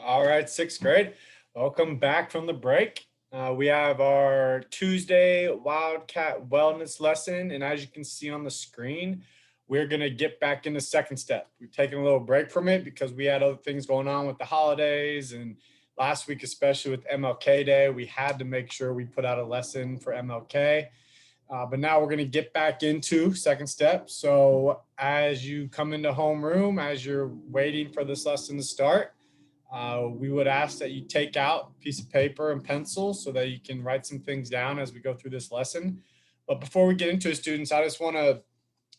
All right, sixth grade. Welcome back from the break. We have our Tuesday Wildcat Wellness lesson. And as you can see on the screen, we're going to get back into second step. We've taken a little break from it because we had other things going on with the holidays. And last week, especially with MLK Day, we had to make sure we put out a lesson for MLK. But now we're going to get back into second step. So as you come into homeroom, as you're waiting for this lesson to start, we would ask that you take out a piece of paper and pencil so that you can write some things down as we go through this lesson. But before we get into it, students, I just want to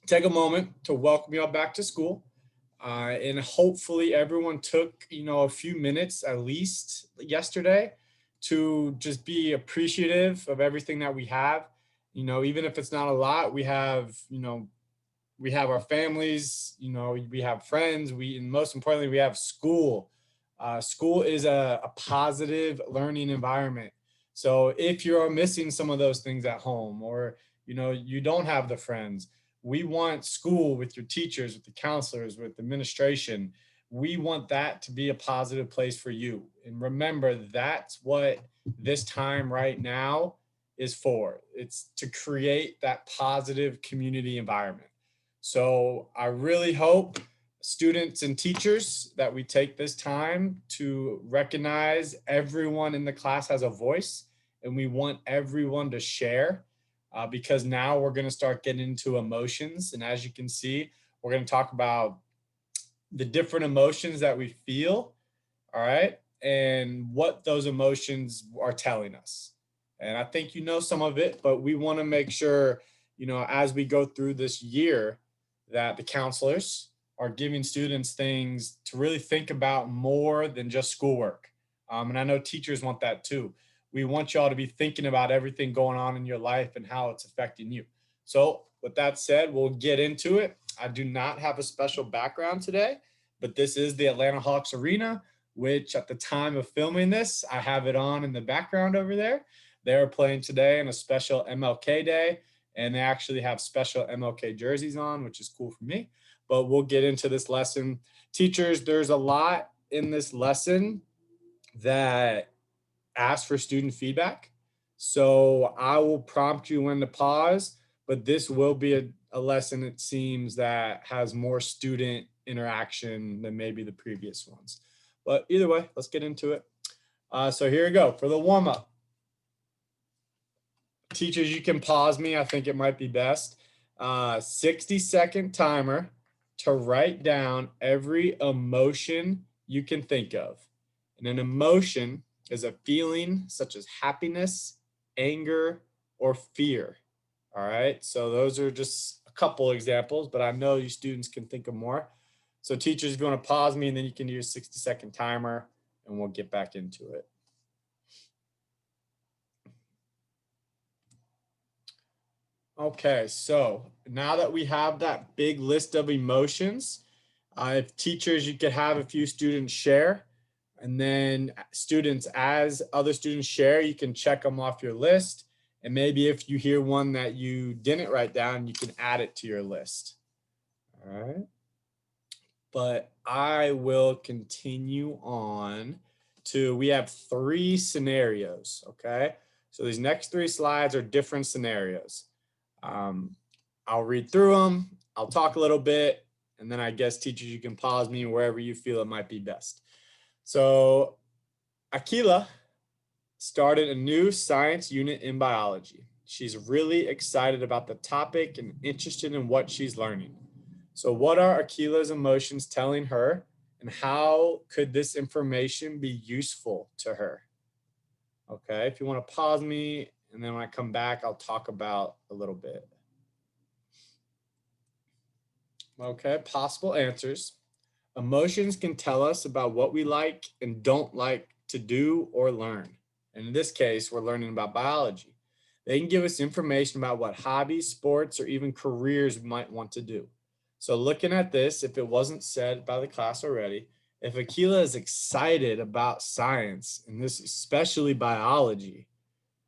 take a moment to welcome you all back to school. And hopefully everyone took, a few minutes at least yesterday to just be appreciative of everything that we have. Even if it's not a lot, we have our families, we have friends, and most importantly, we have school. School is a positive learning environment. So if you're missing some of those things at home, or you don't have the friends, we want school with your teachers, with the counselors, with administration. We want that to be a positive place for you. And remember, that's what this time right now is for. It's to create that positive community environment. So I really hope students and teachers that we take this time to recognize everyone in the class has a voice, and we want everyone to share because now we're going to start getting into emotions. And as you can see, we're going to talk about the different emotions that we feel, all right, and what those emotions are telling us. And I think some of it, but we want to make sure, as we go through this year, that the counselors are giving students things to really think about more than just schoolwork. And I know teachers want that too. We want y'all to be thinking about everything going on in your life and how it's affecting you. So with that said, we'll get into it. I do not have a special background today, but this is the Atlanta Hawks Arena, which at the time of filming this, I have it on in the background over there. They're playing today on a special MLK Day, and they actually have special MLK jerseys on, which is cool for me. But we'll get into this lesson. Teachers, there's a lot in this lesson that asks for student feedback. So I will prompt you when to pause, but this will be a lesson, it seems, that has more student interaction than maybe the previous ones. But either way, let's get into it. So here we go for the warm-up. Teachers, you can pause me. I think it might be best. 60-second timer to write down every emotion you can think of. And an emotion is a feeling such as happiness, anger, or fear. All right, so those are just a couple examples, but I know you students can think of more. So teachers, if you want to pause me, and then you can use 60-second timer, and we'll get back into it. Okay, so now that we have that big list of emotions, if teachers, you could have a few students share, and then students, as other students share, you can check them off your list. And maybe if you hear one that you didn't write down, you can add it to your list. All right. But I will continue on to, we have 3 scenarios, okay? So these next 3 slides are different scenarios. I'll read through them, I'll talk a little bit, and then I guess teachers, you can pause me wherever you feel it might be best. So Akila started a new science unit in biology. She's really excited about the topic and interested in what she's learning. So what are Akila's emotions telling her, and how could this information be useful to her? Okay, if you want to pause me, and then when I come back, I'll talk about a little bit. Okay, possible answers. Emotions can tell us about what we like and don't like to do or learn. And in this case, we're learning about biology. They can give us information about what hobbies, sports, or even careers we might want to do. So looking at this, if it wasn't said by the class already, if Akila is excited about science, and this especially biology,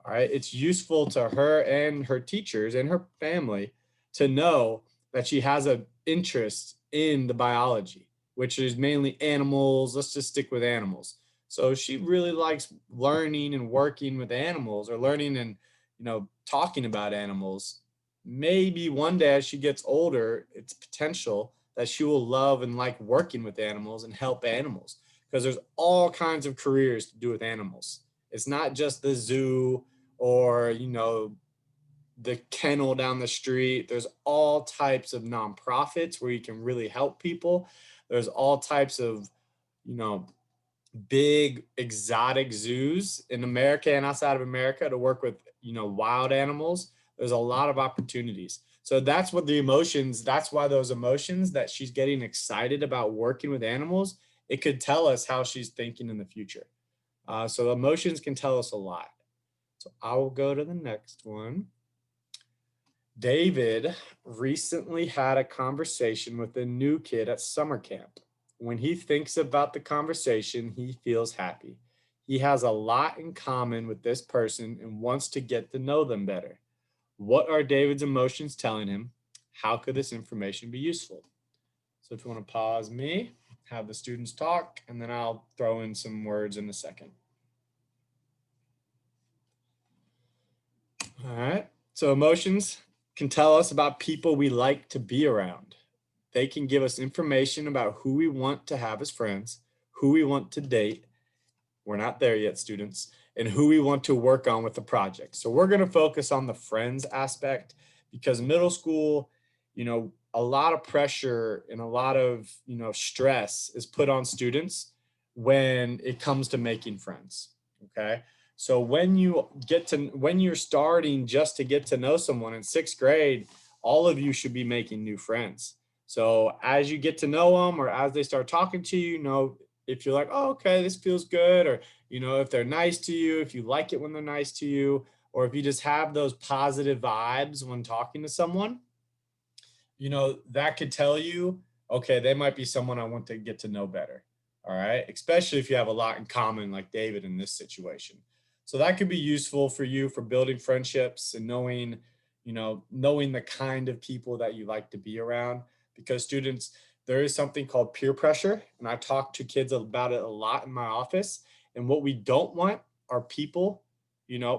all right, it's useful to her and her teachers and her family to know that she has an interest in the biology, which is mainly animals. Let's just stick with animals. So she really likes learning and working with animals, or learning and, talking about animals. Maybe one day as she gets older, it's potential that she will love and like working with animals and help animals, because there's all kinds of careers to do with animals. It's not just the zoo or, the kennel down the street. There's all types of nonprofits where you can really help people. There's all types of, you know, big exotic zoos in America and outside of America to work with, wild animals. There's a lot of opportunities. So that's what the emotions, that's why those emotions that she's getting excited about working with animals, it could tell us how she's thinking in the future. So emotions can tell us a lot. So I will go to the next one. David recently had a conversation with a new kid at summer camp. When he thinks about the conversation, he feels happy. He has a lot in common with this person and wants to get to know them better. What are David's emotions telling him? How could this information be useful? So if you want to pause me, have the students talk, and then I'll throw in some words in a second. All right. So emotions can tell us about people we like to be around. They can give us information about who we want to have as friends, who we want to date. We're not there yet, students, and who we want to work on with the project. So we're going to focus on the friends aspect, because middle school, a lot of pressure and a lot of, stress is put on students when it comes to making friends. Okay. So when you're starting just to get to know someone in sixth grade, all of you should be making new friends. So as you get to know them, or as they start talking to you, if you're like, oh, okay, this feels good, or, if they're nice to you, if you like it when they're nice to you, or if you just have those positive vibes when talking to someone, that could tell you, okay, they might be someone I want to get to know better. All right. Especially if you have a lot in common, like David in this situation. So that could be useful for you for building friendships and knowing the kind of people that you like to be around. Because students, there is something called peer pressure. And I talk to kids about it a lot in my office. And what we don't want are people,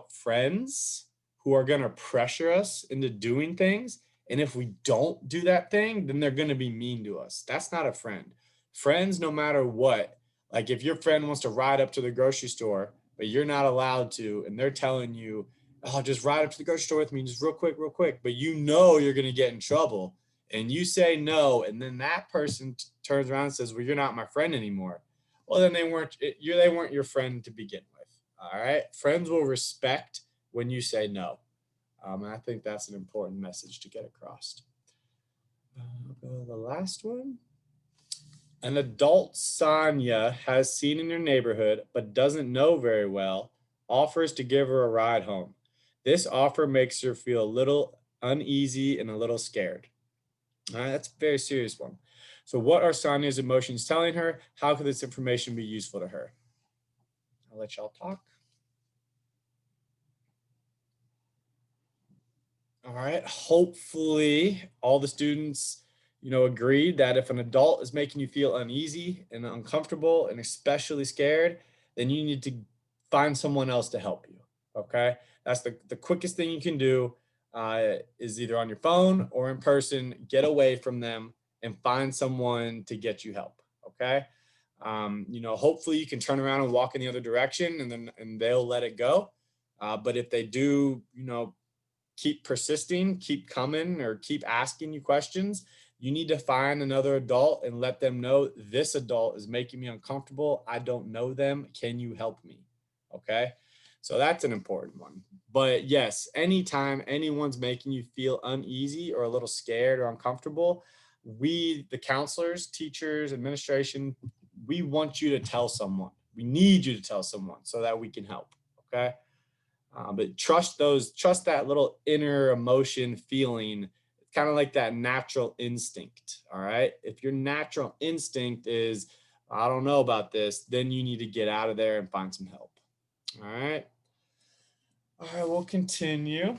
friends who are going to pressure us into doing things, and if we don't do that thing, then they're going to be mean to us. That's not a friend. Friends, no matter what, like if your friend wants to ride up to the grocery store, but you're not allowed to, and they're telling you, oh, just ride up to the grocery store with me, just real quick. But you're going to get in trouble. And you say no. And then that person turns around and says, well, you're not my friend anymore. Well, then they weren't your friend to begin with. All right. Friends will respect when you say no. And I think that's an important message to get across. I'll go to the last one. An adult Sonia has seen in your neighborhood but doesn't know very well offers to give her a ride home. This offer makes her feel a little uneasy and a little scared. All right, that's a very serious one. So, what are Sonia's emotions telling her? How could this information be useful to her? I'll let y'all talk. All right. Hopefully, all the students, agreed that if an adult is making you feel uneasy and uncomfortable and especially scared, then you need to find someone else to help you. Okay. That's the quickest thing you can do, is either on your phone or in person. Get away from them and find someone to get you help. Okay. Hopefully you can turn around and walk in the other direction, and they'll let it go. But if they do, keep persisting, keep coming, or keep asking you questions, you need to find another adult and let them know, this adult is making me uncomfortable. I don't know them. Can you help me? Okay. So that's an important one. But yes, anytime anyone's making you feel uneasy or a little scared or uncomfortable, we, the counselors, teachers, administration, we want you to tell someone. We need you to tell someone so that we can help. Okay. But trust that little inner emotion feeling. It's kind of like that natural instinct. All right. If your natural instinct is, I don't know about this, then you need to get out of there and find some help. All right. All right. We'll continue.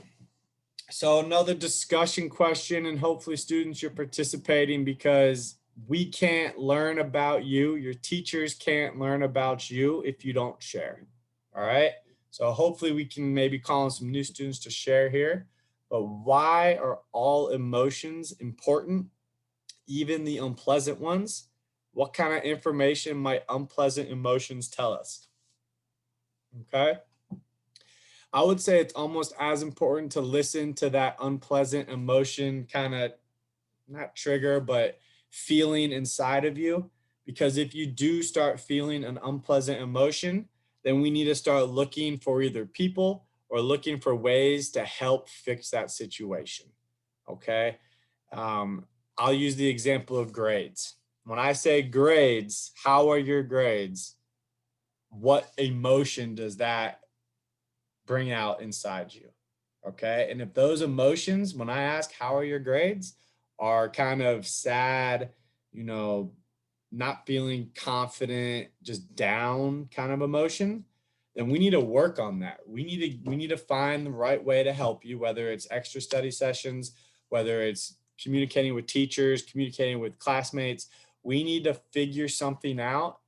So another discussion question, and hopefully students, you're participating, because we can't learn about you. Your teachers can't learn about you if you don't share. All right. So hopefully we can maybe call on some new students to share here. But why are all emotions important, even the unpleasant ones? What kind of information might unpleasant emotions tell us? Okay. I would say it's almost as important to listen to that unpleasant emotion kind of not trigger, but feeling inside of you. Because if you do start feeling an unpleasant emotion, then we need to start looking for either people or looking for ways to help fix that situation. Okay. Um, I'll use the example of grades. When I say grades, how are your grades? What emotion does that bring out inside you? Okay. And if those emotions, when I ask, how are your grades, are kind of sad, you know, not feeling confident, just down kind of emotion, then we need to work on that. We need to find the right way to help you, whether it's extra study sessions, whether it's communicating with teachers, communicating with classmates. We need to figure something out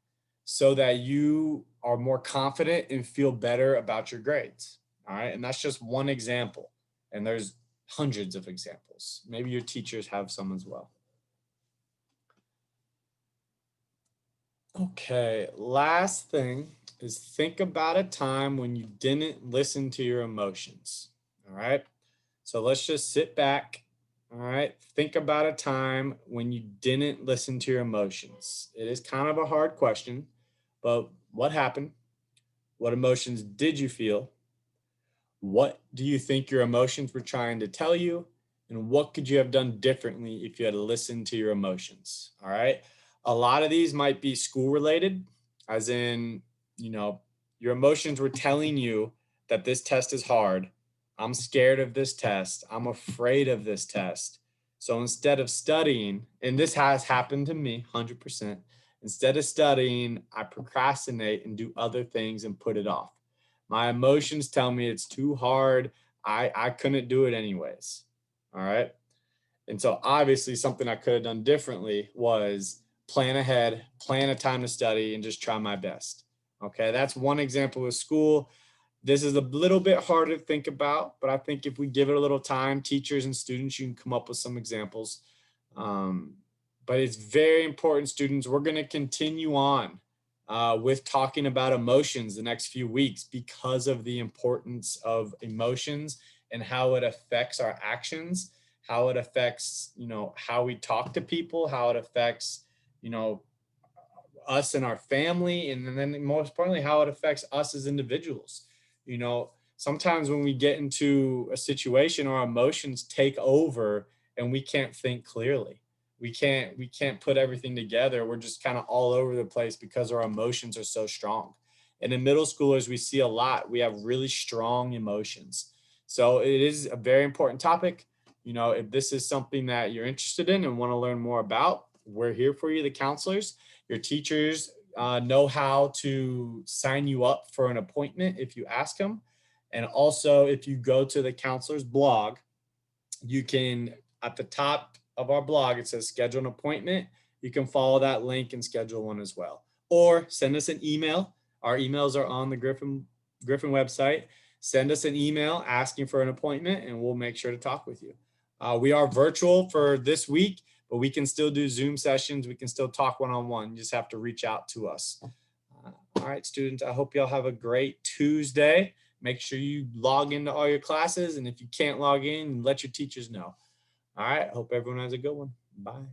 so that you are more confident and feel better about your grades. All right. And that's just one example. And there's hundreds of examples. Maybe your teachers have some as well. Okay, last thing is think about a time when you didn't listen to your emotions. All right. So let's just sit back. All right. Think about a time when you didn't listen to your emotions. It is kind of a hard question, but what happened? What emotions did you feel? What do you think your emotions were trying to tell you? And what could you have done differently if you had listened to your emotions? All right. A lot of these might be school related, as in, you know, your emotions were telling you that this test is hard. I'm scared of this test. I'm afraid of this test. So instead of studying, and this has happened to me 100%, instead of studying, I procrastinate and do other things and put it off. My emotions tell me it's too hard. I couldn't do it anyways. All right. And so obviously something I could have done differently was plan ahead, plan a time to study, and just try my best. Okay. That's one example with school. This is a little bit harder to think about, but I think if we give it a little time, teachers and students, you can come up with some examples. Um, but it's very important, students. We're going to continue on with talking about emotions the next few weeks because of the importance of emotions and how it affects our actions, how it affects, how we talk to people, how it affects, you know, us and our family, and then most importantly, how it affects us as individuals. Sometimes when we get into a situation, our emotions take over and we can't think clearly. We can't put everything together. We're just kind of all over the place because our emotions are so strong. And in middle schoolers, we see a lot. We have really strong emotions. So it is a very important topic. If this is something that you're interested in and want to learn more about, we're here for you, the counselors. Your teachers know how to sign you up for an appointment if you ask them. And also, if you go to the counselor's blog, you can, at the top of our blog, it says schedule an appointment. You can follow that link and schedule one as well. Or send us an email. Our emails are on the Griffin website. Send us an email asking for an appointment and we'll make sure to talk with you. We are virtual for this week, but we can still do Zoom sessions. We can still talk one-on-one. You just have to reach out to us. All right, students, I hope y'all have a great Tuesday. Make sure you log into all your classes. And if you can't log in, let your teachers know. All right. Hope everyone has a good one. Bye.